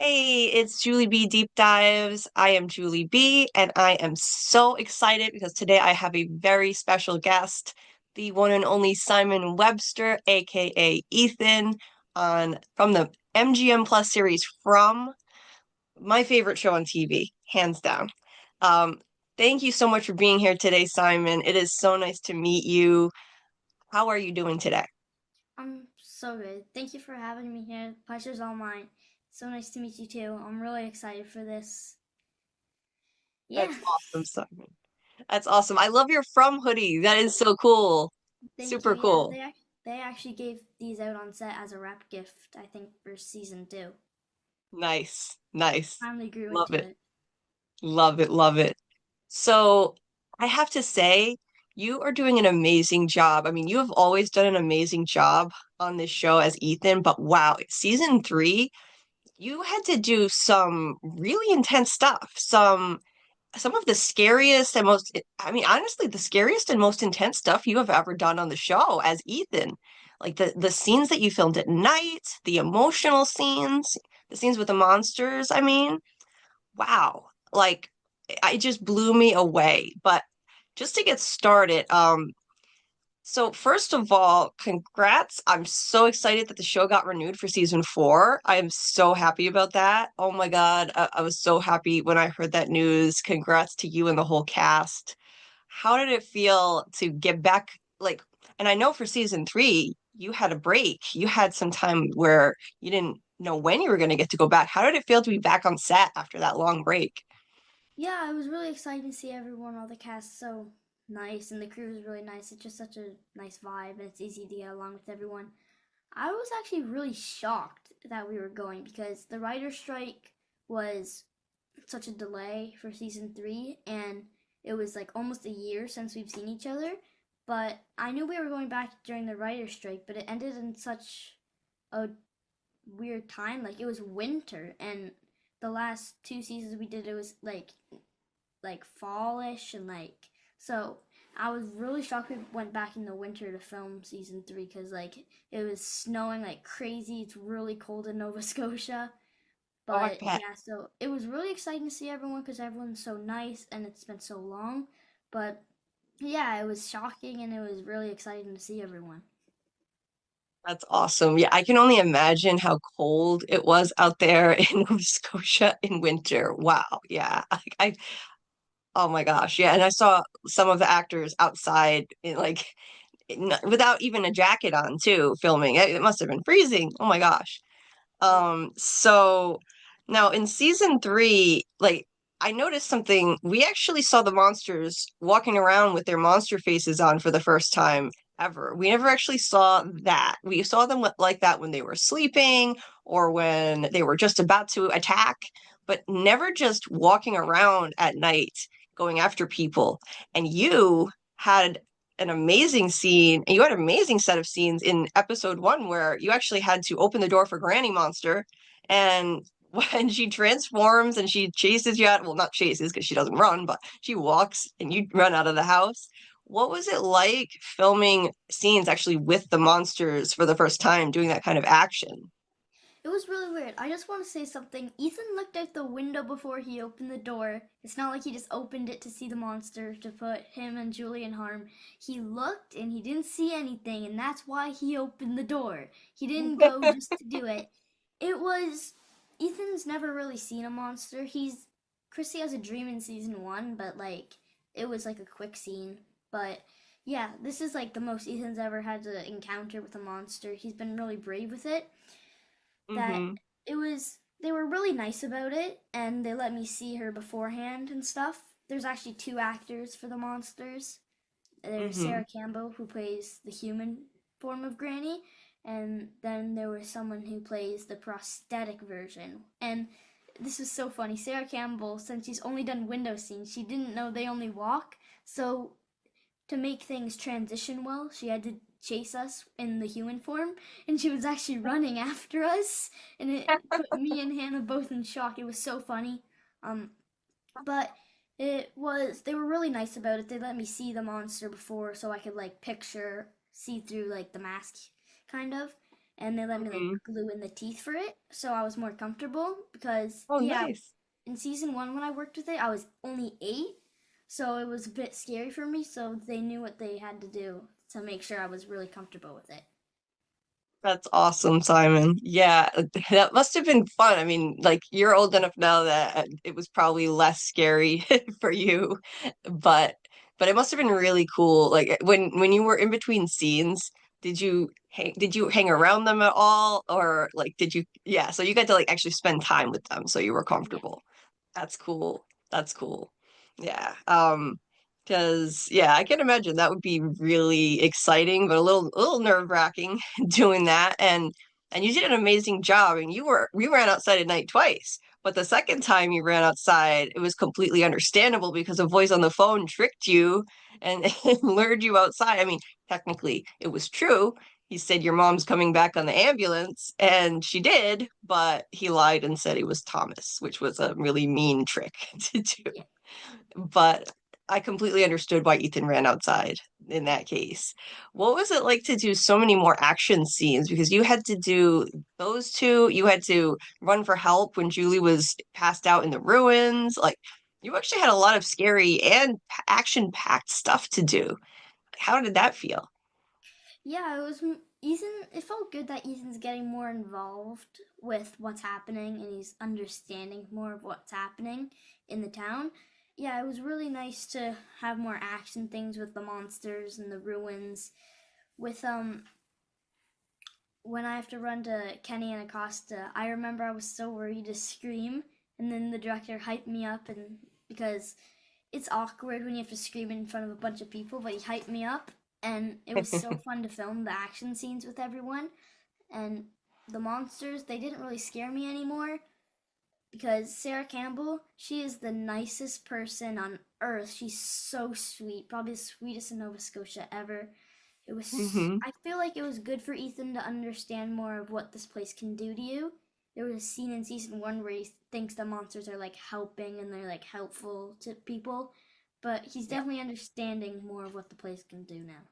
Hey, it's Julie B Deep Dives. I am Julie B, and I am so excited because today I have a very special guest, the one and only Simon Webster, aka Ethan, on from the MGM Plus series From, my favorite show on TV, hands down. Um, Thank you so much for being here today, Simon. It is so nice to meet you. How are you doing today? I'm so good. Thank you for having me here. Pleasure's all mine. So nice to meet you too. I'm really excited for this. Yeah, That's awesome, Simon. That's awesome. I love your From hoodie. That is so cool. thank you. Super Yeah, cool. they actually gave these out on set as a wrap gift. I think for season two. Nice. Nice. Finally grew Love into it. it. Love it. Love it. So I have to say, you are doing an amazing job. I mean, you have always done an amazing job on this show as Ethan, but wow, season three, you had to do some really intense stuff. Some of the scariest and most, I mean, honestly, the scariest and most intense stuff you have ever done on the show as Ethan. Like the scenes that you filmed at night, the emotional scenes, the scenes with the monsters. I mean, wow. Like it just blew me away. But just to get started, so first of all, congrats. I'm so excited that the show got renewed for season four. I am so happy about that. Oh my God. I was so happy when I heard that news. Congrats to you and the whole cast. How did it feel to get back? Like, and I know for season three, you had a break. You had some time where you didn't know when you were going to get to go back. How did it feel to be back on set after that long break? Yeah, it was really exciting to see everyone, all the cast so nice, and the crew was really nice. It's just such a nice vibe, and it's easy to get along with everyone. I was actually really shocked that we were going because the writer's strike was such a delay for season three, and it was like almost a year since we've seen each other. But I knew we were going back during the writer's strike, but it ended in such a weird time. Like it was winter, and the last two seasons we did, it was like fallish and like so. I was really shocked we went back in the winter to film season three because like it was snowing like crazy. It's really cold in Nova Scotia. Oh, I But bet. yeah, so it was really exciting to see everyone because everyone's so nice and it's been so long. But yeah, it was shocking and it was really exciting to see everyone. That's awesome. Yeah, I can only imagine how cold it was out there in Nova Scotia in winter. Wow. Yeah. Oh my gosh. Yeah. And I saw some of the actors outside in without even a jacket on too, filming. It must have been freezing. Oh my gosh. So now in season three, like I noticed something. We actually saw the monsters walking around with their monster faces on for the first time ever. We never actually saw that. We saw them like that when they were sleeping or when they were just about to attack, but never just walking around at night going after people. And you had an amazing scene. And you had an amazing set of scenes in episode one where you actually had to open the door for Granny Monster. And when she transforms and she chases you out, well, not chases because she doesn't run, but she walks and you run out of the house. What was it like filming scenes actually with the monsters for the first time, doing that kind of action? It was really weird. I just want to say something. Ethan looked out the window before he opened the door. It's not like he just opened it to see the monster to put him and Julie in harm. He looked and he didn't see anything, and that's why he opened the door. He didn't go just to do it. It was. Ethan's never really seen a monster. Chrissy has a dream in season one, but like, it was like a quick scene. But yeah, this is like the most Ethan's ever had to encounter with a monster. He's been really brave with it that Mm-hmm. it was they were really nice about it and they let me see her beforehand and stuff. There's actually two actors for the monsters. There's Mm-hmm. Sarah Campbell who plays the human form of Granny, and then there was someone who plays the prosthetic version. And this was so funny. Sarah Campbell, since she's only done window scenes, she didn't know they only walk. So to make things transition well, she had to chase us in the human form, and she was actually running after us, and it put me and Hannah both in shock. It was so funny. Um, but they were really nice about it. They let me see the monster before so I could like picture, see through like the mask kind of. and they let me like Hmm. glue in the teeth for it, so I was more comfortable because Oh, yeah, nice. in season one when I worked with it, I was only 8, so it was a bit scary for me. So they knew what they had to do to make sure I was really comfortable with it. That's awesome, Simon. Yeah, that must have been fun. I mean, like you're old enough now that it was probably less scary for you, but but it must have been really cool. Like when you were in between scenes, did you hang around them at all, or like did you? Yeah, so you got to like actually spend time with them, so you were Yeah. comfortable. That's cool. That's cool. Yeah. Because yeah, I can imagine that would be really exciting, but a little nerve-wracking doing that. And you did an amazing job. And you ran outside at night twice. But the second time you ran outside, it was completely understandable because a voice on the phone tricked you and, and lured you outside. I mean, technically it was true. He said your mom's coming back on the ambulance, and she did, but he lied and said he was Thomas, which was a really mean trick to do. Yeah. But I completely understood why Ethan ran outside in that case. What was it like to do so many more action scenes? Because you had to do those two, you had to run for help when Julie was passed out in the ruins. Like, you actually had a lot of scary and action-packed stuff to do. How did that feel? Yeah, it was Ethan. It felt good that Ethan's getting more involved with what's happening and he's understanding more of what's happening in the town. Yeah, it was really nice to have more action things with the monsters and the ruins. With when I have to run to Kenny and Acosta, I remember I was so worried to scream, and then the director hyped me up, and because it's awkward when you have to scream in front of a bunch of people, but he hyped me up, and it was so fun to film the action scenes with everyone. And the monsters, they didn't really scare me anymore because Sarah Campbell, she is the nicest person on earth. She's so sweet, probably the sweetest in Nova Scotia ever. Hmm. I feel like it was good for Ethan to understand more of what this place can do to you. There was a scene in season one where he thinks the monsters are like helping and they're like helpful to people, but he's Yeah. definitely understanding more of what the place can do now.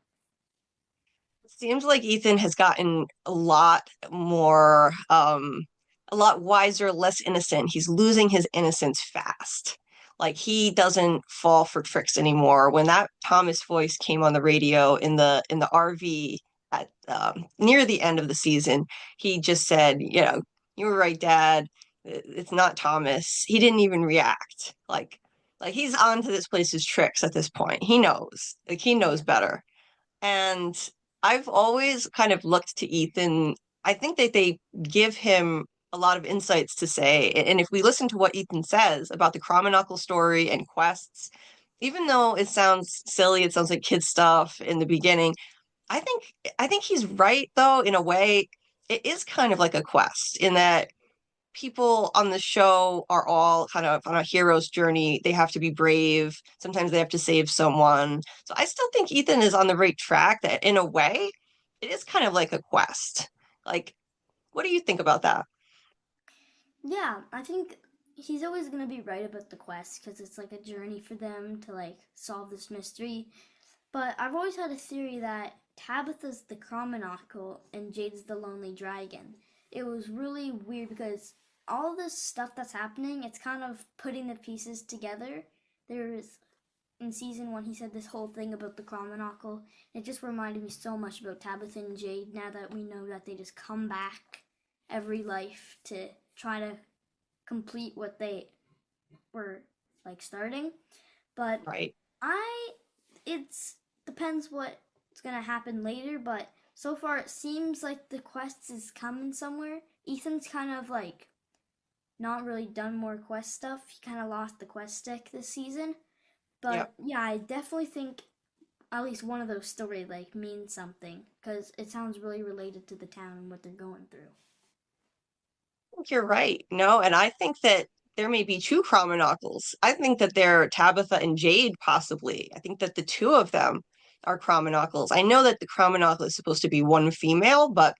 Seems like Ethan has gotten a lot more, a lot wiser, less innocent. He's losing his innocence fast. Like he doesn't fall for tricks anymore. When that Thomas voice came on the radio in the RV at near the end of the season, he just said, you know, you were right, Dad. It's not Thomas. He didn't even react. Like he's on to this place's tricks at this point. He knows. Like he knows Yeah. better. And I've always kind of looked to Ethan. I think that they give him a lot of insights to say. And if we listen to what Ethan says about the Kronenunkel story and quests, even though it sounds silly, it sounds like kid stuff in the beginning, I think I think he's right though, in a way. It is kind of like a quest in that people on the show are all kind of on a hero's journey. They have to be brave. Sometimes they have to save someone. So I still think Ethan is on the right track that in a way, it is kind of like a quest. Like, what do you think about that? Yeah, I think he's always going to be right about the quest because it's like a journey for them to like solve this mystery. But I've always had a theory that Tabitha's the Cromonacle and Jade's the Lonely Dragon. It was really weird because all this stuff that's happening, it's kind of putting the pieces together. There's in season one, he said this whole thing about the Cromonacle. It just reminded me so much about Tabitha and Jade now that we know that they just come back every life to try to complete what they were like starting. But Right. I it's depends what's gonna happen later, but so far it seems like the quest is coming somewhere. Ethan's kind of like not really done more quest stuff. He kind of lost the quest stick this season. Yep. But yeah, I definitely think at least one of those story like means something because it sounds really related to the town and what they're going through. I think you're right. No, and I think that there may be two Cromonockles. I think that they're Tabitha and Jade, possibly. I think that the two of them are Cromonockles. I know that the Cromonocle is supposed to be one female, but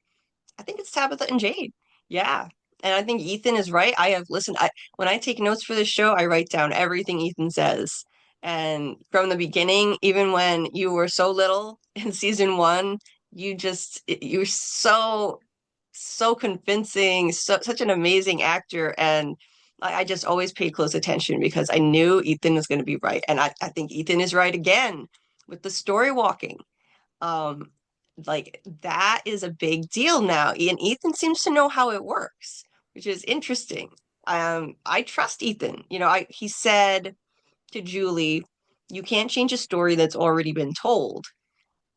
I think it's Tabitha and Jade. Yeah. And I think Ethan is right. I have listened. When I take notes for this show, I write down everything Ethan says. And from the beginning, even when you were so little in season one, you were so so convincing, such an amazing actor, and I just always paid close attention because I knew Ethan was going to be right, and I think Ethan is right again with the story walking. Um, like that is a big deal now, and Ethan seems to know how it works, which is interesting. I trust Ethan. He said to Julie, "You can't change a story that's already been told,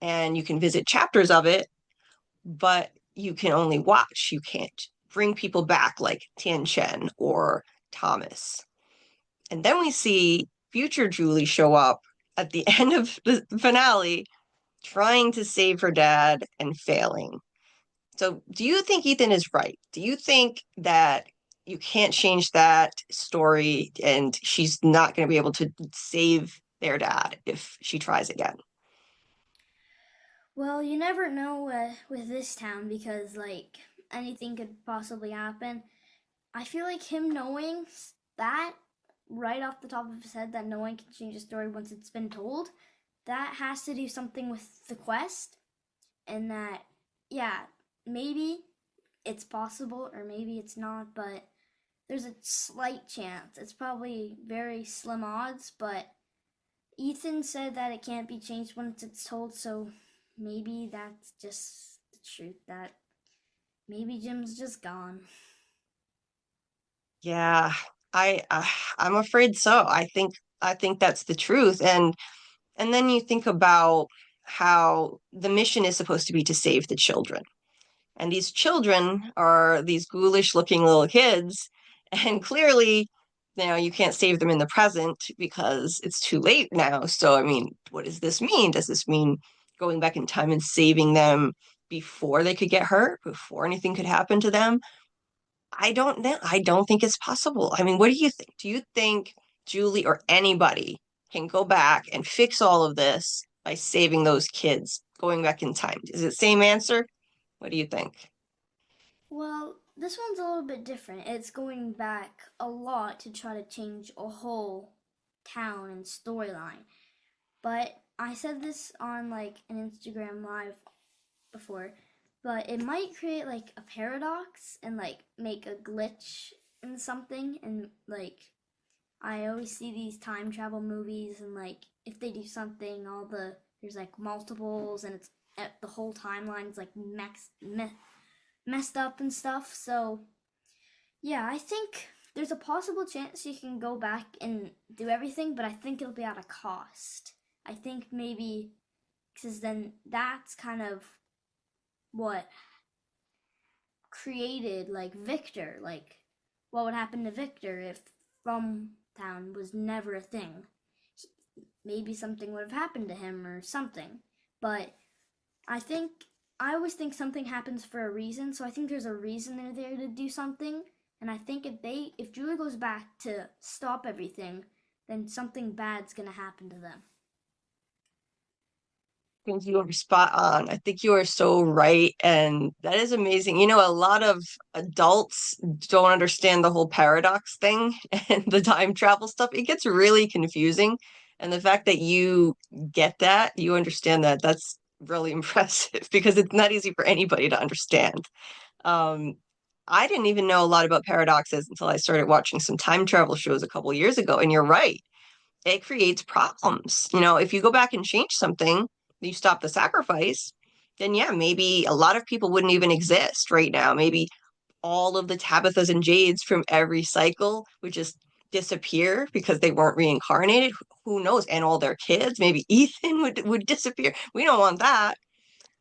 and you can visit chapters of it, but you can only watch. You can't bring people back like Tian Chen or Thomas." And then we see future Julie show up at the end of the finale trying to save her dad and failing. So, do you think Ethan is right? Do you think that you can't change that story and she's not going to be able to save their dad if she tries again? Well, you never know with this town because like anything could possibly happen. I feel like him knowing that right off the top of his head that no one can change a story once it's been told, that has to do something with the quest and that yeah, maybe it's possible or maybe it's not, but there's a slight chance. It's probably very slim odds, but Ethan said that it can't be changed once it's told, so maybe that's just the truth that maybe Jim's just gone. Yeah, I'm afraid so. I think that's the truth. And then you think about how the mission is supposed to be to save the children. And these children are these ghoulish looking little kids. And clearly, you can't save them in the present because it's too late now. So, I mean, what does this mean? Does this mean going back in time and saving them before they could get hurt, before anything could happen to them? I don't know. I don't think it's possible. I mean, what do you think? Do you think Julie or anybody can go back and fix all of this by saving those kids, going back in time? Is it same answer? What do you think? Well, this one's a little bit different. It's going back a lot to try to change a whole town and storyline. But I said this on like an Instagram live before, but it might create like a paradox and like make a glitch in something and like I always see these time travel movies and like if they do something all there's like multiples and it's the whole timeline's like messed up and stuff. So, yeah, I think there's a possible chance you can go back and do everything, but I think it'll be at a cost. I think maybe because then that's kind of what created like Victor, like what would happen to Victor if From Town was never a thing. Maybe something would have happened to him or something. But I think I always think something happens for a reason, so I think there's a reason they're there to do something. And I think if Julie goes back to stop everything, then something bad's gonna happen to them. Think you are spot on. I think you are so right. And that is amazing. A lot of adults don't understand the whole paradox thing and the time travel stuff. It gets really confusing. And the fact that you get that, you understand that, that's really impressive because it's not easy for anybody to understand. Um, I didn't even know a lot about paradoxes until I started watching some time travel shows a couple years ago. And you're right, it creates problems. If you go back and change something, you stop the sacrifice, then yeah, maybe a lot of people wouldn't even exist right now. Maybe all of the Tabithas and Jades from every cycle would just disappear because they weren't reincarnated. Who knows? And all their kids, maybe Ethan would disappear. We don't want that.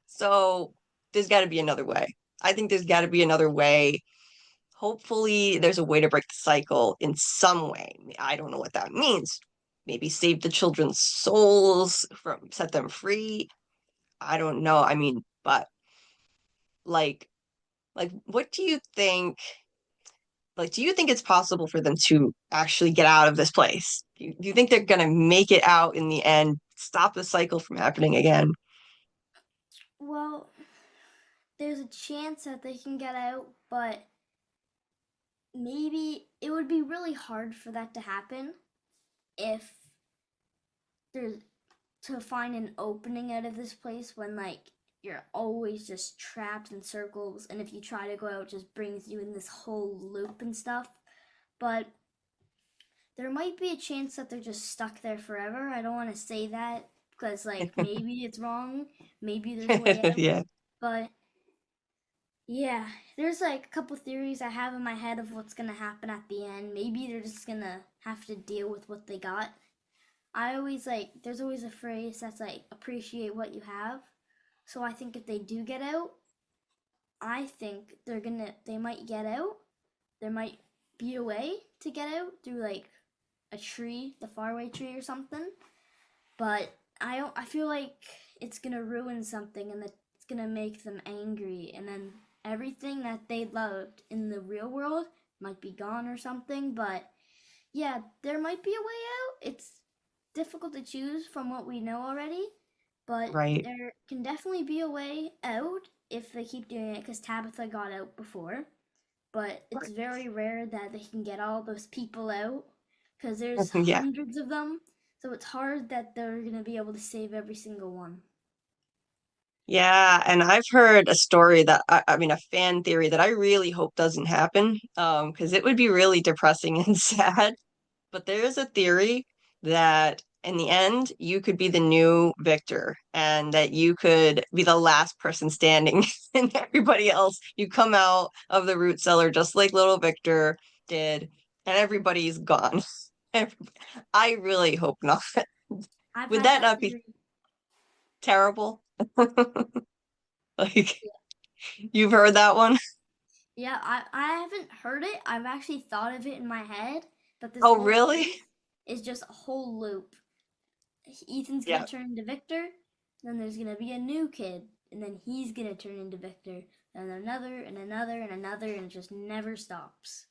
So there's got to be another way. I think there's got to be another way. Hopefully, there's a way to break the cycle in some way. I don't know what that means. Maybe save the children's souls from set them free. I don't know. I mean, but like what do you think? Like, do you think it's possible for them to actually get out of this place? Do you think they're gonna make it out in the end, stop the cycle from happening again? Well, there's a chance that they can get out, but maybe it would be really hard for that to happen if there's to find an opening out of this place when like you're always just trapped in circles, and if you try to go out, it just brings you in this whole loop and stuff. But there might be a chance that they're just stuck there forever. I don't want to say that because, like, maybe it's wrong, maybe there's a way out, Yeah. but yeah, there's like a couple theories I have in my head of what's gonna happen at the end. Maybe they're just gonna have to deal with what they got. I always like, there's always a phrase that's like, appreciate what you have. So I think if they do get out, I think they might get out. There might be a way to get out through like a tree, the faraway tree or something. But I feel like it's gonna ruin something and that it's gonna make them angry, and then everything that they loved in the real world might be gone or something. But yeah, there might be a way out. It's difficult to choose from what we know already, but Right. there can definitely be a way out if they keep doing it, because Tabitha got out before. But it's very rare that they can get all those people out because there's Yeah. hundreds of them. So it's hard that they're going to be able to save every single one. Yeah, and I've heard a story that I mean a fan theory that I really hope doesn't happen, because it would be really depressing and sad. But there is a theory that in the end you could be the new Victor and that you could be the last person standing and everybody else, you come out of the root cellar just like little Victor did, and everybody's gone. I really hope not. I've Would had that that not be theory. terrible? Like you've heard that one? Yeah, I haven't heard it. I've actually thought of it in my head that this Oh, whole really? case is just a whole loop. Ethan's gonna Yeah. turn into Victor, then there's gonna be a new kid, and then he's gonna turn into Victor, then another and another and another, and it just never stops.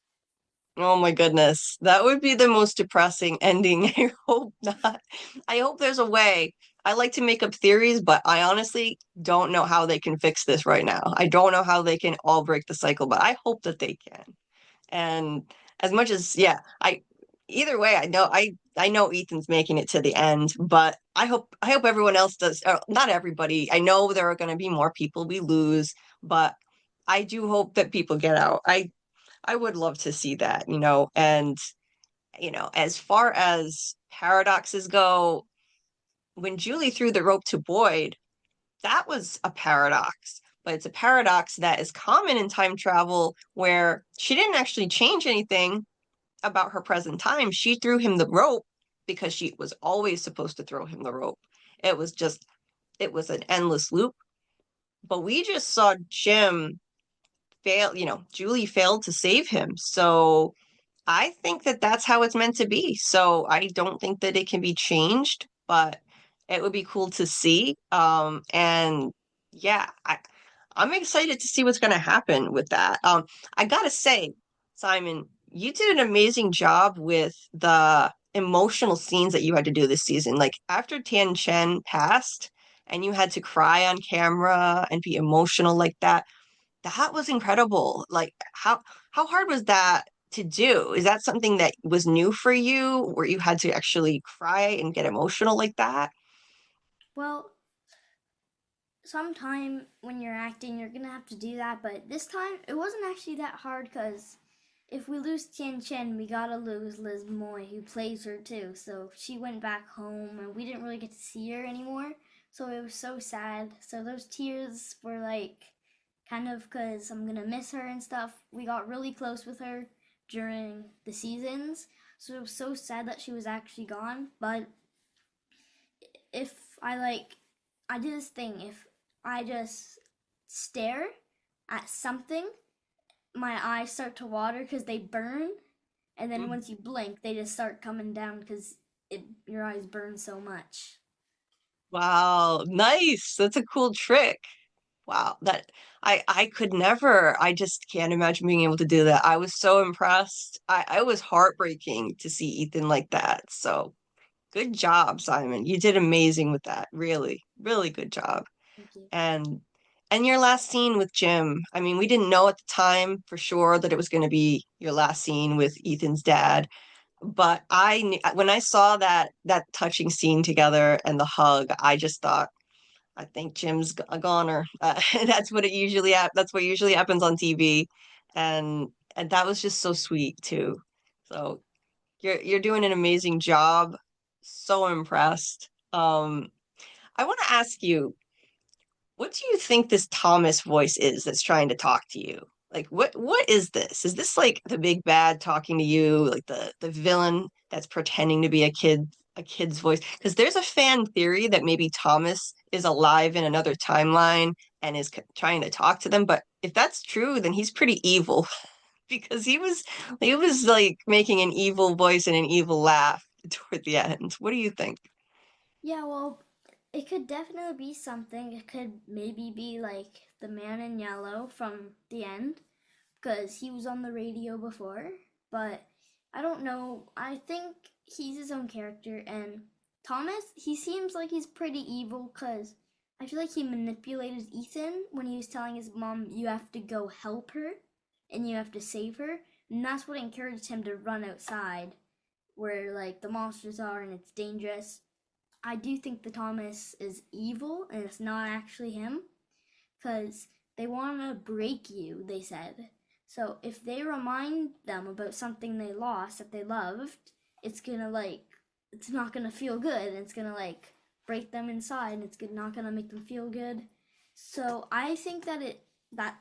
Oh my goodness. That would be the most depressing ending. I hope not. I hope there's a way. I like to make up theories, but I honestly don't know how they can fix this right now. I don't know how they can all break the cycle, but I hope that they can. And as much as, yeah, I either way, I know Ethan's making it to the end, but I hope everyone else does. Or not everybody. I know there are going to be more people we lose, but I do hope that people get out. I would love to see that, and as far as paradoxes go, when Julie threw the rope to Boyd, that was a paradox, but it's a paradox that is common in time travel where she didn't actually change anything about her present time. She threw him the rope because she was always supposed to throw him the rope. It was just, it was an endless loop. But we just saw Jim fail, Julie failed to save him. So I think that that's how it's meant to be. So I don't think that it can be changed, but it would be cool to see. And yeah, I'm excited to see what's going to happen with that. I gotta say, Simon, you did an amazing job with the emotional scenes that you had to do this season. Like after Tian Chen passed and you had to cry on camera and be emotional like that, that was incredible. Like how hard was that to do? Is that something that was new for you, where you had to actually cry and get emotional like that? Well, sometime when you're acting, you're gonna have to do that, but this time it wasn't actually that hard because if we lose Tian Chen, we gotta lose Liz Moy, who plays her too. So she went back home, and we didn't really get to see her anymore. So it was so sad. So those tears were like kind of because I'm gonna miss her and stuff. We got really close with her during the seasons, so it was so sad that she was actually gone. But if I like, I do this thing. If I just stare at something, my eyes start to water because they burn, and then Mm. once you blink, they just start coming down because your eyes burn so much. Wow, nice. That's a cool trick. Wow, that I could never. I just can't imagine being able to do that. I was so impressed. I was heartbreaking to see Ethan like that. So good job, Simon. You did amazing with that. Really, really good job. Thank you. And and your last scene with Jim. I mean, we didn't know at the time for sure that it was going to be your last scene with Ethan's dad, but when I saw that touching scene together and the hug, I just thought, I think Jim's a goner. That's what it usually that's what usually happens on TV, and that was just so sweet too. So you're doing an amazing job. So impressed. I want to ask you, what do you think this Thomas voice is that's trying to talk to you? Like what is this? Is this like the big bad talking to you, like the villain that's pretending to be a kid's voice? Because there's a fan theory that maybe Thomas is alive in another timeline and is trying to talk to them, but if that's true, then he's pretty evil because he was like making an evil voice and an evil laugh toward the end. What do you think? Yeah, well, it could definitely be something. It could maybe be like the man in yellow from the end, because he was on the radio before, but I don't know. I think he's his own character, and Thomas, he seems like he's pretty evil because I feel like he manipulated Ethan when he was telling his mom, you have to go help her and you have to save her. And that's what encouraged him to run outside where like the monsters are and it's dangerous. I do think the Thomas is evil and it's not actually him because they want to break you, they said. So if they remind them about something they lost that they loved, it's gonna like, it's not gonna feel good. And it's gonna like break them inside and it's not gonna make them feel good. So I think that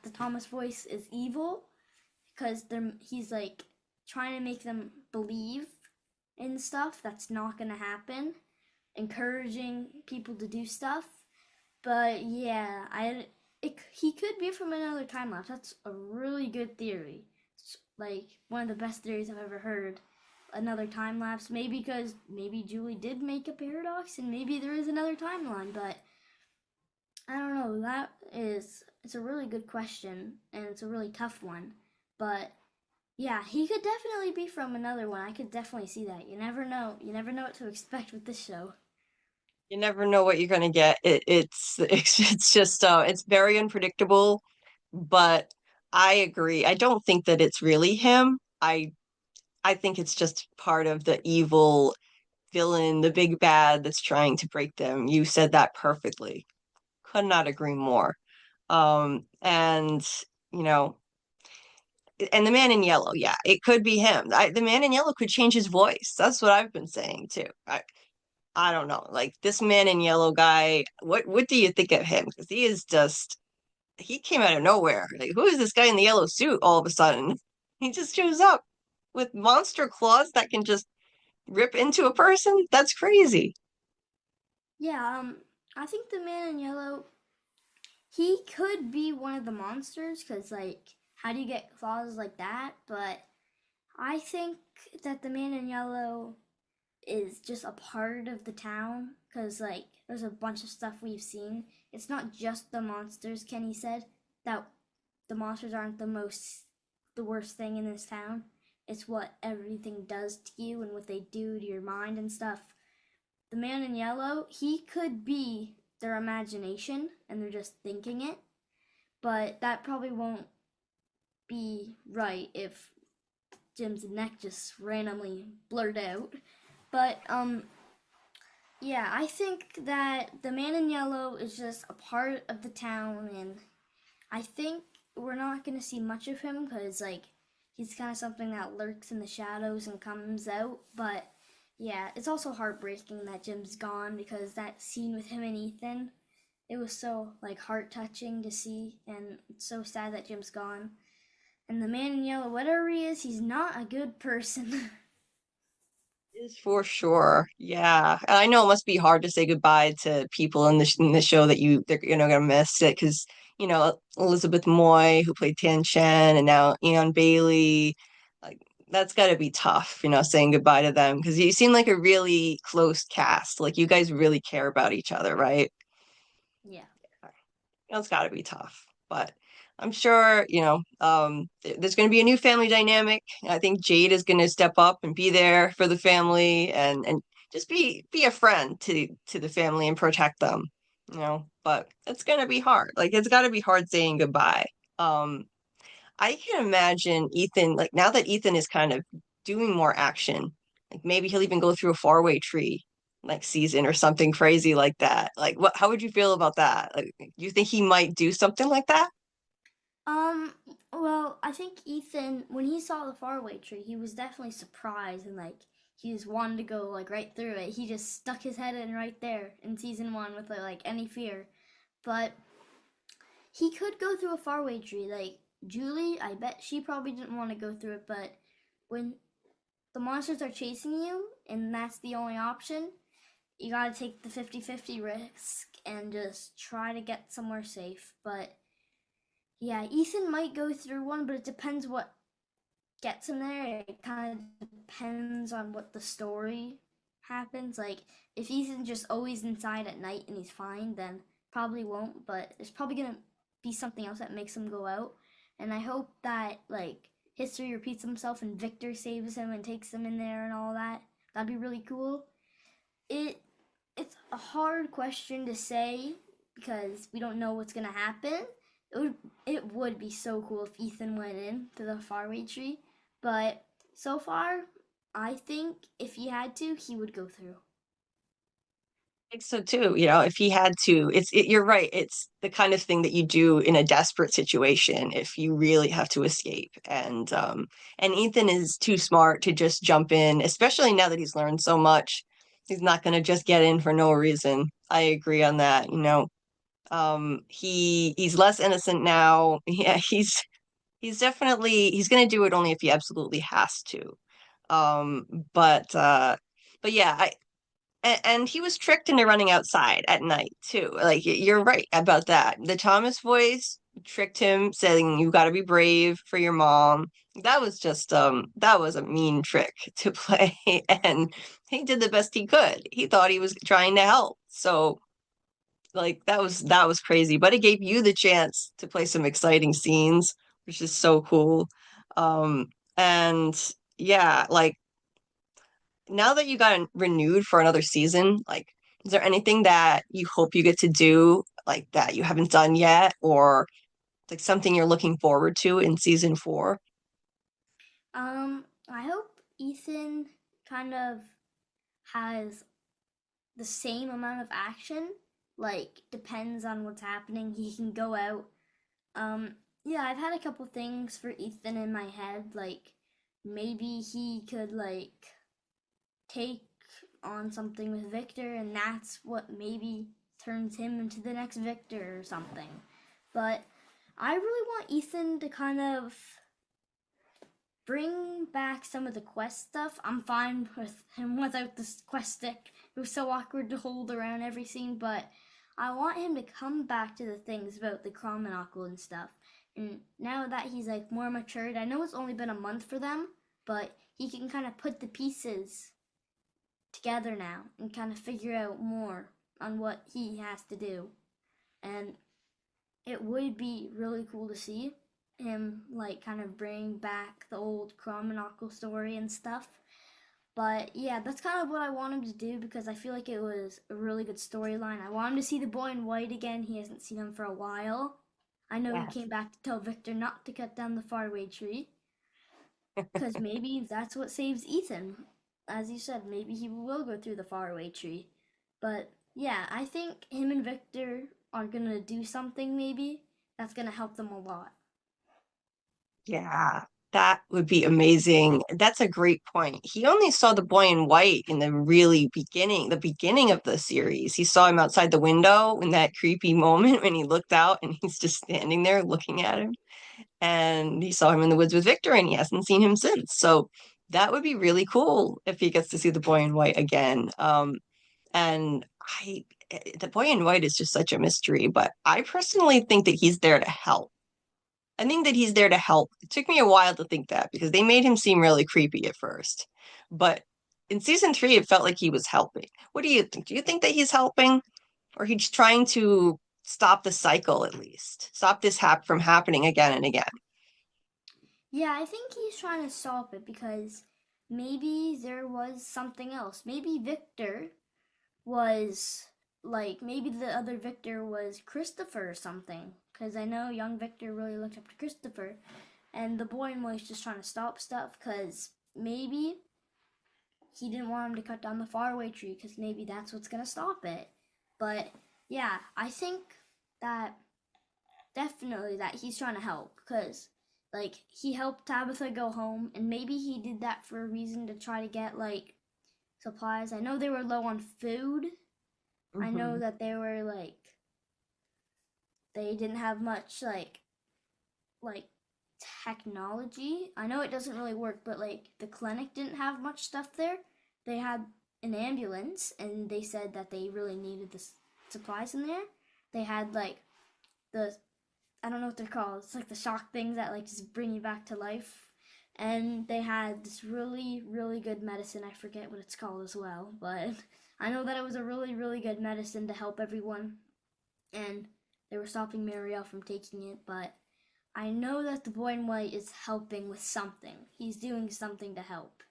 the Thomas voice is evil because he's like trying to make them believe in stuff that's not gonna happen, encouraging people to do stuff. But yeah, he could be from another time lapse. That's a really good theory. It's like one of the best theories I've ever heard. Another time lapse, maybe because maybe Julie did make a paradox, and maybe there is another timeline. But I don't know. It's a really good question, and it's a really tough one. But yeah, he could definitely be from another one. I could definitely see that. You never know. You never know what to expect with this show. You never know what you're gonna get. It's just it's very unpredictable, but I agree. I don't think that it's really him. I think it's just part of the evil villain, the big bad that's trying to break them. You said that perfectly. Could not agree more. And you know, and the man in yellow, yeah, it could be him. The man in yellow could change his voice. That's what I've been saying too. I don't know. Like this man in yellow guy, what do you think of him? Because he is just he came out of nowhere. Like who is this guy in the yellow suit all of a sudden? He just shows up with monster claws that can just rip into a person. That's crazy. Yeah, I think the man in yellow, he could be one of the monsters because, like, how do you get claws like that? But I think that the man in yellow is just a part of the town because, like, there's a bunch of stuff we've seen. It's not just the monsters, Kenny said, that the monsters aren't the worst thing in this town. It's what everything does to you and what they do to your mind and stuff. The man in yellow, he could be their imagination and they're just thinking it, but that probably won't be right if Jim's neck just randomly blurred out. But yeah, I think that the man in yellow is just a part of the town, and I think we're not gonna see much of him because like he's kind of something that lurks in the shadows and comes out. But yeah, it's also heartbreaking that Jim's gone because that scene with him and Ethan, it was so like heart touching to see, and it's so sad that Jim's gone. And the man in yellow, whatever he is, he's not a good person. Is for sure. Yeah. I know it must be hard to say goodbye to people in the show that they're gonna miss it because Elizabeth Moy who played Tian Chen and now Eon Bailey, like that's got to be tough, saying goodbye to them because you seem like a really close cast. Like you guys really care about each other, right? Yeah. It's got to be tough, but I'm sure, there's going to be a new family dynamic. I think Jade is going to step up and be there for the family and just be a friend to the family and protect them, but it's going to be hard. Like it's got to be hard saying goodbye. Um, I can imagine Ethan, like now that Ethan is kind of doing more action, like maybe he'll even go through a faraway tree. next season or something crazy like that. Like what how would you feel about that? Like you think he might do something like that? Um, well, I think Ethan, when he saw the faraway tree, he was definitely surprised and like he just wanted to go like right through it. He just stuck his head in right there in season one with like any fear. But he could go through a faraway tree. Like Julie, I bet she probably didn't want to go through it, but when the monsters are chasing you and that's the only option, you gotta take the 50-50 risk and just try to get somewhere safe. But yeah, Ethan might go through one, but it depends what gets him there. It kind of depends on what the story happens. Like, if Ethan's just always inside at night and he's fine, then probably won't. But there's probably gonna be something else that makes him go out. And I hope that, like, history repeats himself and Victor saves him and takes him in there and all that. That'd be really cool. It it's a hard question to say because we don't know what's gonna happen. It would it would be so cool if Ethan went in to the faraway tree, but so far, I think if he had to, he would go through. Think so too. You know, if he had to, you're right. It's the kind of thing that you do in a desperate situation if you really have to escape. And Ethan is too smart to just jump in, especially now that he's learned so much. He's not going to just get in for no reason. I agree on that. You know, he's less innocent now. Yeah, he's definitely he's going to do it only if he absolutely has to. Um, but uh, but yeah, and he was tricked into running outside at night too. Like you're right about that. The Thomas voice tricked him, saying you got to be brave for your mom. That was just that was a mean trick to play, and he did the best he could. He thought he was trying to help. So like that was crazy, but it gave you the chance to play some exciting scenes, which is so cool. Um and yeah, like now that you got renewed for another season, like, is there anything that you hope you get to do, like that you haven't done yet, or like something you're looking forward to in season four? I hope Ethan kind of has the same amount of action. Like, depends on what's happening. He can go out. Yeah, I've had a couple things for Ethan in my head. Like, maybe he could, like, take on something with Victor, and that's what maybe turns him into the next Victor or something. But I really want Ethan to kind of bring back some of the quest stuff. I'm fine with him without this quest stick. It was so awkward to hold around every scene, but I want him to come back to the things about the Chromonacle and stuff. And now that he's like more matured, I know it's only been a month for them, but he can kind of put the pieces together now and kind of figure out more on what he has to do. And it would be really cool to see him like kind of bring back the old Chromonacle story and stuff. But yeah, that's kind of what I want him to do because I feel like it was a really good storyline. I want him to see the boy in white again. He hasn't seen him for a while. I know he Yes. came back to tell Victor not to cut down the faraway tree because maybe that's what saves Ethan. As you said, maybe he will go through the faraway tree. But yeah, I think him and Victor are gonna do something maybe that's gonna help them a lot. Yeah, that would be amazing. That's a great point. He only saw the boy in white in the really beginning, the beginning of the series. He saw him outside the window in that creepy moment when he looked out and he's just standing there looking at him. And he saw him in the woods with Victor and he hasn't seen him since. So that would be really cool if he gets to see the boy in white again. And the boy in white is just such a mystery, but I personally think that he's there to help. I think that he's there to help. It took me a while to think that because they made him seem really creepy at first. But in season three, it felt like he was helping. What do you think? Do you think that he's helping? Or he's trying to stop the cycle at least? Stop this from happening again and again? Yeah, I think he's trying to stop it because maybe there was something else. Maybe Victor was like maybe the other Victor was Christopher or something. Because I know young Victor really looked up to Christopher, and the boy was just trying to stop stuff. Because maybe he didn't want him to cut down the faraway tree because maybe that's what's gonna stop it. But yeah, I think that definitely that he's trying to help because like he helped Tabitha go home, and maybe he did that for a reason to try to get like supplies. I know they were low on food. I know Hmm. that they were like they didn't have much like technology. I know it doesn't really work, but like the clinic didn't have much stuff there. They had an ambulance, and they said that they really needed the supplies in there. They had like the I don't know what they're called. It's like the shock things that like just bring you back to life. And they had this really, really good medicine. I forget what it's called as well, but I know that it was a really, really good medicine to help everyone. And they were stopping Marielle from taking it, but I know that the boy in white is helping with something. He's doing something to help.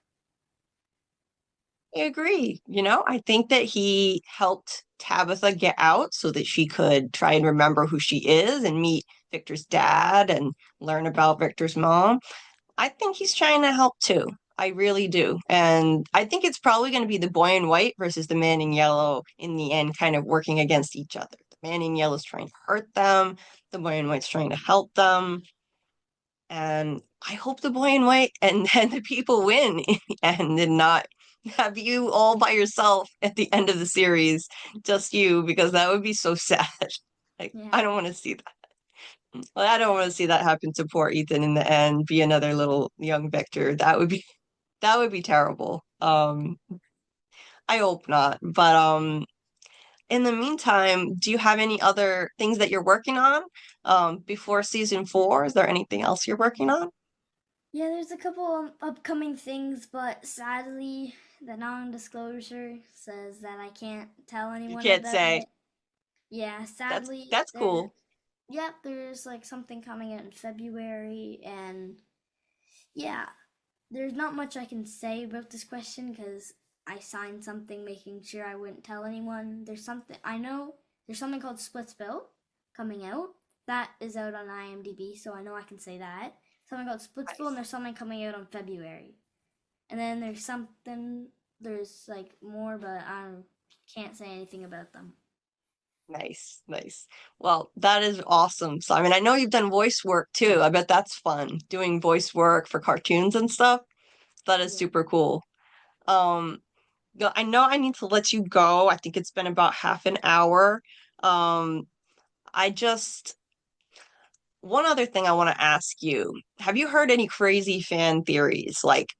I agree. I think that he helped Tabitha get out so that she could try and remember who she is and meet Victor's dad and learn about Victor's mom. I think he's trying to help too. I really do. And I think it's probably going to be the boy in white versus the man in yellow in the end, kind of working against each other. The man in yellow is trying to hurt them, the boy in white's trying to help them. And I hope the boy in white and then the people win and did not have you all by yourself at the end of the series, just you, because that would be so sad. Like, I Yeah. don't want to see that. Well, I don't want to see that happen to poor Ethan in the end, be another little young Victor. That would be terrible. I hope not. But in the meantime, do you have any other things that you're working on before season 4? Is there anything else you're working on? Yeah, there's a couple upcoming things, but sadly, the non disclosure says that I can't tell You anyone can't about say. it. Yeah, That's sadly, that's cool. yep, there's like something coming out in February, and yeah, there's not much I can say about this question because I signed something making sure I wouldn't tell anyone. There's something I know. There's something called Splitsville coming out. That is out on IMDb, so I know I can say that. Something called Splitsville, and Nice. there's something coming out on February. And then there's something. There's like more, but I can't say anything about them. Nice, nice. Well, that is awesome. So, I mean, I know you've done voice work too. I bet that's fun, doing voice work for cartoons and stuff. That is Yeah. super cool. Um, I know I need to let you go. I think it's been about half an hour. Um, I just one other thing I want to ask you. Have you heard any crazy fan theories? Like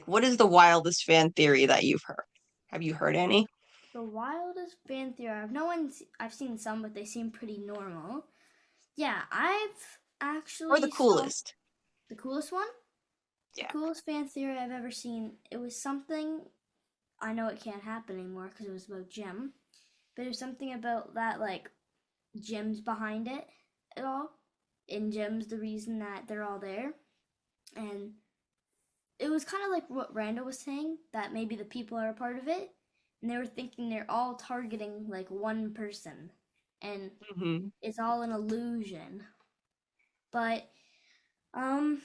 what is the wildest fan theory that you've heard? Have you heard any? The wildest fan theory. I've no one. I've seen some, but they seem pretty normal. Yeah, I've Or the actually saw coolest? the coolest one. The Yeah. coolest fan theory I've ever seen. It was something I know it can't happen anymore because it was about Jim, but it was something about that like Jim's behind it at all, and Jim's the reason that they're all there, and it was kind of like what Randall was saying that maybe the people are a part of it, and they were thinking they're all targeting like one person, and Hmm. it's all an illusion. But um,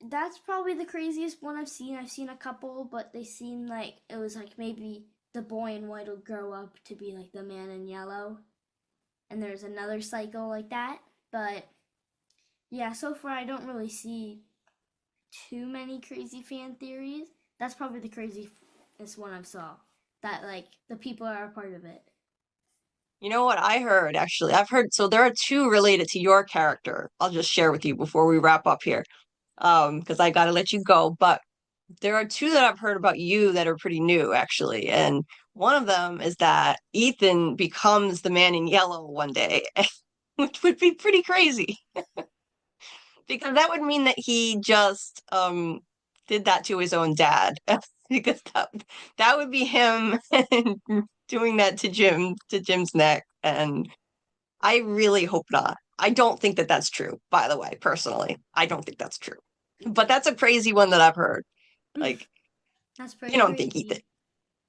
that's probably the craziest one I've seen. I've seen a couple, but they seem like it was like maybe the boy in white will grow up to be like the man in yellow, and there's another cycle like that. But yeah, so far I don't really see too many crazy fan theories. That's probably the craziest one I've saw. That like the people are a part of it. You know what I heard actually? I've heard so there are two related to your character. I'll just share with you before we wrap up here. Because I gotta let you go. But there are two that I've heard about you that are pretty new actually. And one of them is that Ethan becomes the man in yellow one day, which would be pretty crazy. Because that would mean that he just did that to his own dad. Because that would be him doing that to Jim's neck. And I really hope not. I don't think that that's true, by the way, personally. I don't think that's true. But that's a crazy one that I've heard. Like, That's you pretty don't think Ethan crazy.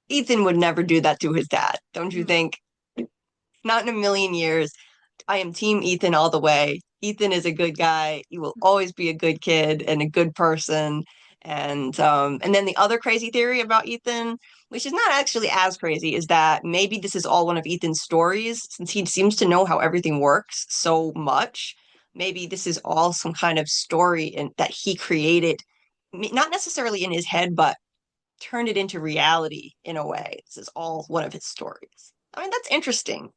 Ethan would never do that to his dad, don't you No. think? Not in a million years. I am team Ethan all the way. Ethan is a good guy. He will always be a good kid and a good person. And then the other crazy theory about Ethan, which is not actually as crazy, is that maybe this is all one of Ethan's stories, since he seems to know how everything works so much. Maybe this is all some kind of story that he created, not necessarily in his head, but turned it into reality in a way. This is all one of his stories. I mean, that's interesting,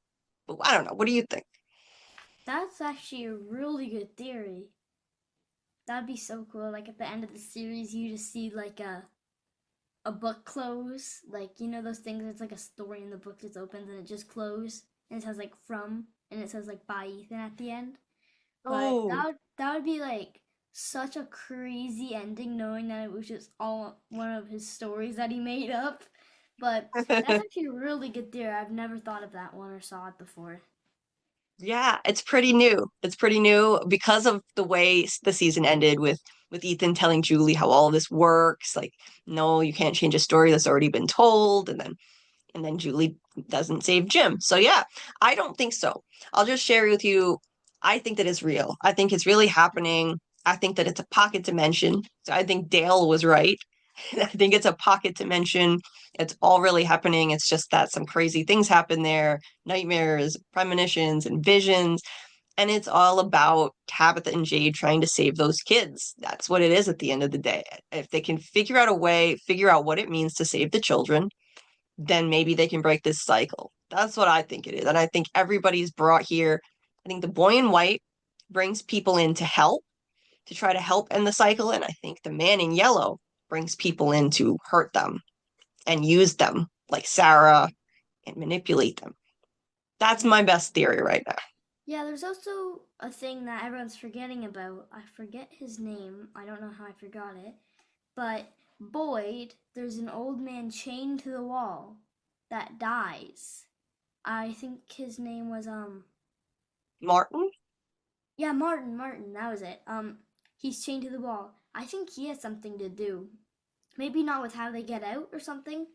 but I don't know. What do you think? That's actually a really good theory. That'd be so cool. Like at the end of the series, you just see like a book close, like you know those things. It's like a story in the book just opens and it just closed, and it says like from, and it says like by Ethan at the end. But Oh, that would be like such a crazy ending, knowing that it was just all one of his stories that he made up. But that's actually a really good theory. I've never thought of that one or saw it before. yeah, it's pretty new. It's pretty new because of the way the season ended with Ethan telling Julie how all of this works. Like, no, you can't change a story that's already been told, and then Julie doesn't save Jim. So yeah, I don't think so. I'll just share with you. I think that it's real. I think it's really happening. I think that it's a pocket dimension. So I think Dale was right. I think it's a pocket dimension. It's all really happening. It's just that some crazy things happen there, nightmares, premonitions, and visions. And it's all about Tabitha and Jade trying to save those kids. That's what it is at the end of the day. If they can figure out a way, figure out what it means to save the children, then maybe they can break this cycle. That's what I think it is. And I think everybody's brought here. I think the boy in white brings people in to help, to try to help end the cycle. And I think the man in yellow brings people in to hurt them and use them like Sarah and manipulate them. That's Yeah. my best theory right now. Yeah, there's also a thing that everyone's forgetting about. I forget his name. I don't know how I forgot it. But Boyd, there's an old man chained to the wall that dies. I think his name was Martin? yeah, Martin, that was it. He's chained to the wall. I think he has something to do. Maybe not with how they get out or something,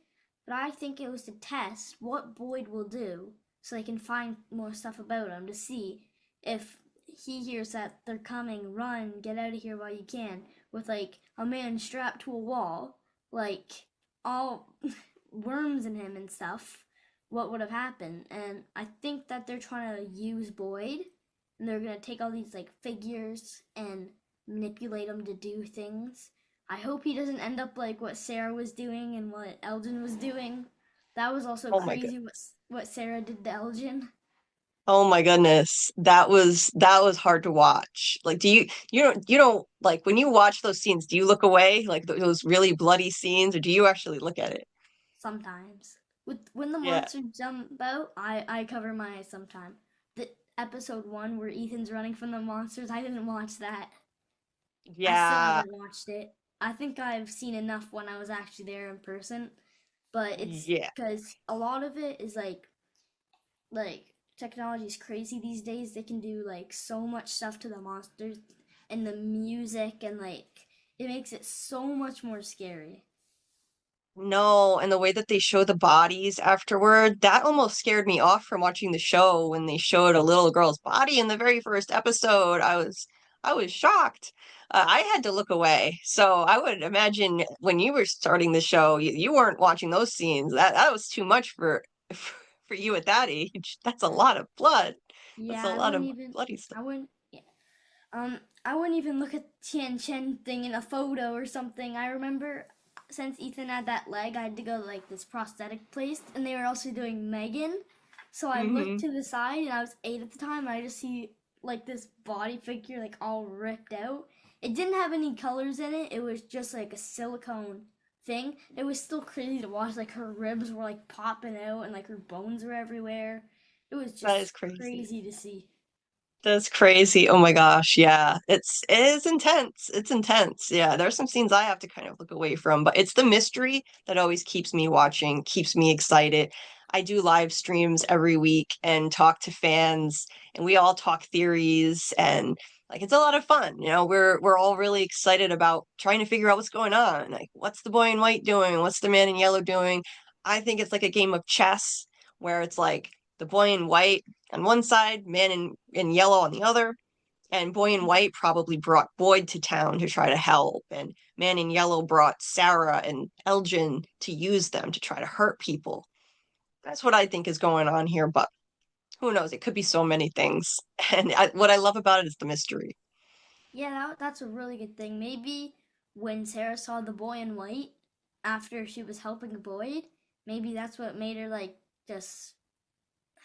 but I think it was to test what Boyd will do so they can find more stuff about him to see if he hears that they're coming, run, get out of here while you can, with like a man strapped to a wall, like all worms in him and stuff, what would have happened. And I think that they're trying to use Boyd and they're gonna take all these like figures and manipulate them to do things. I hope he doesn't end up like what Sarah was doing and what Elgin was doing. That was also Oh my god. crazy what Sarah did to Elgin. Oh my goodness. That was hard to watch. Like you don't like when you watch those scenes, do you look away? Like those really bloody scenes, or do you actually look at it? Sometimes. With when the Yeah. monsters jump out, I cover my eyes sometimes. The episode 1 where Ethan's running from the monsters, I didn't watch that. I still Yeah. haven't watched it. I think I've seen enough when I was actually there in person, but it's Yeah. because a lot of it is like technology is crazy these days. They can do like so much stuff to the monsters and the music and like it makes it so much more scary. No, and the way that they show the bodies afterward, that almost scared me off from watching the show when they showed a little girl's body in the very first episode. I was shocked. I had to look away. So I would imagine when you were starting the show, you weren't watching those scenes. That was too much for you at that age. That's a lot of blood. That's Yeah, a I lot wouldn't of even bloody stuff. I wouldn't yeah. I wouldn't even look at Tian Chen thing in a photo or something. I remember since Ethan had that leg, I had to go to like this prosthetic place, and they were also doing Megan. So I looked Hmm. to the side, and I was 8 at the time. And I just see like this body figure like all ripped out. It didn't have any colors in it. It was just like a silicone thing. It was still crazy to watch. Like her ribs were like popping out, and like her bones were everywhere. It was That is just crazy. crazy to see. That's crazy. Oh my gosh. Yeah. It is intense. It's intense. Yeah. There are some scenes I have to kind of look away from, but it's the mystery that always keeps me watching, keeps me excited. I do live streams every week and talk to fans, and we all talk theories, and like it's a lot of fun. We're all really excited about trying to figure out what's going on. Like what's the boy in white doing? What's the man in yellow doing? I think it's like a game of chess where it's like the boy in white on one side, man in yellow on the other. And Boy in White probably brought Boyd to town to try to help, and Man in Yellow brought Sarah and Elgin to use them to try to hurt people. That's what I think is going on here, but who knows? It could be so many things. And what I love about it is the mystery. Yeah, that's a really good thing. Maybe when Sarah saw the boy in white after she was helping Boyd, maybe that's what made her like just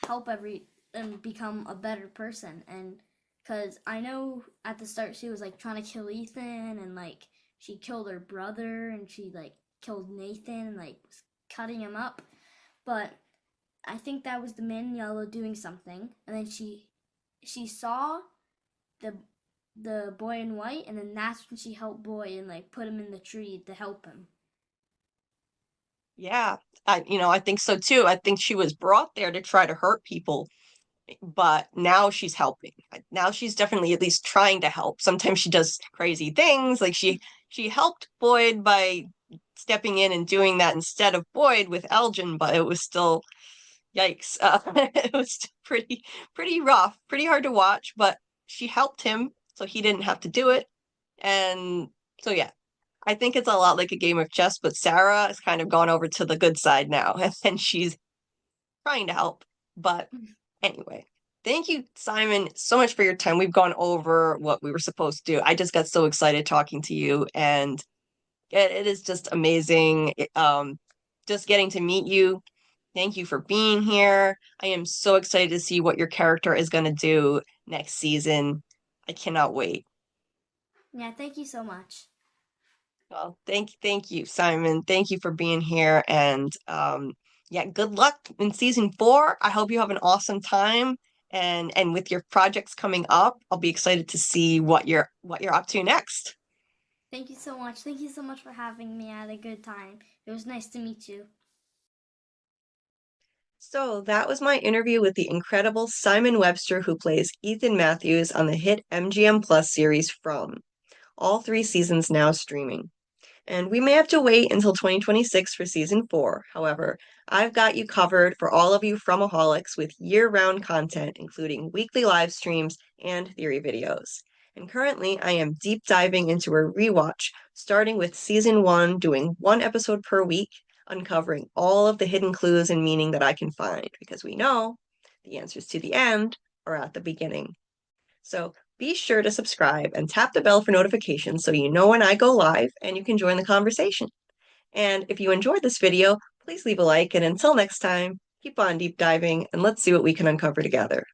help every and become a better person. And because I know at the start she was like trying to kill Ethan and like she killed her brother and she like killed Nathan and like was cutting him up. But I think that was the man in yellow doing something, and then she saw the the boy in white, and then that's when she helped Boy and like put him in the tree to help him. Yeah, I think so too. I think she was brought there to try to hurt people, but now she's helping. Now she's definitely at least trying to help. Sometimes she does crazy things, like she helped Boyd by stepping in and doing that instead of Boyd with Elgin, but it was still yikes. It was pretty rough, pretty hard to watch, but she helped him so he didn't have to do it. And so yeah, I think it's a lot like a game of chess, but Sarah has kind of gone over to the good side now, and she's trying to help. But anyway, thank you, Simon, so much for your time. We've gone over what we were supposed to do. I just got so excited talking to you, and it is just amazing. Just getting to meet you. Thank you for being here. I am so excited to see what your character is going to do next season. I cannot wait. Yeah, thank you so much. Well, thank you, Simon. Thank you for being here, and yeah, good luck in season 4. I hope you have an awesome time, and with your projects coming up, I'll be excited to see what you're up to next. Thank you so much. Thank you so much for having me. I had a good time. It was nice to meet you. So that was my interview with the incredible Simon Webster, who plays Ethan Matthews on the hit MGM Plus series From. All 3 seasons now streaming. And we may have to wait until 2026 for season 4. However, I've got you covered for all of you Fromaholics with year-round content, including weekly live streams and theory videos. And currently, I am deep diving into a rewatch, starting with season 1, doing 1 episode per week, uncovering all of the hidden clues and meaning that I can find, because we know the answers to the end are at the beginning. So be sure to subscribe and tap the bell for notifications so you know when I go live and you can join the conversation. And if you enjoyed this video, please leave a like. And until next time, keep on deep diving and let's see what we can uncover together.